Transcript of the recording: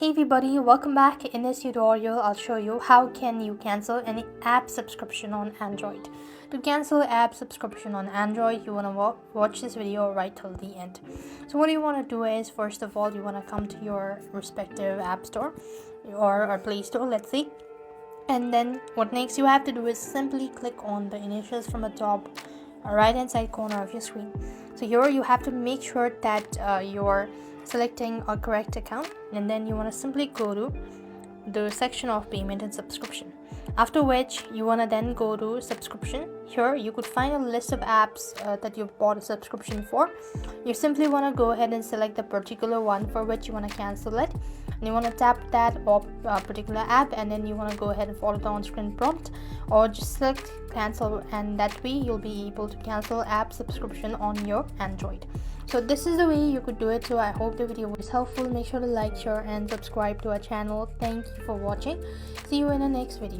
Hey everybody, welcome back. In this tutorial, I'll show you how can you cancel any app subscription on Android. To cancel app subscription on Android, you want to watch this video right till the end. So what you want to do is, first of all, you want to come to your respective app store or Play Store, let's say. And then what next you have to do is simply click on the initials from the top right hand side corner of your screen. So here you have to make sure that you're selecting a correct account, and then you want to simply go to the section of payment and subscription, after which you want to then go to subscription. Here you could find a list of apps that you've bought a subscription for. You simply want to go ahead and select the particular one for which you want to cancel it, and you want to tap that particular app, and then you want to go ahead and follow the on-screen prompt or just select cancel, and that way you'll be able to cancel app subscription on your Android. So this is the way you could do it. So I hope the video was helpful. Make sure to like, share and subscribe to our channel. Thank you for watching. See you in the next video.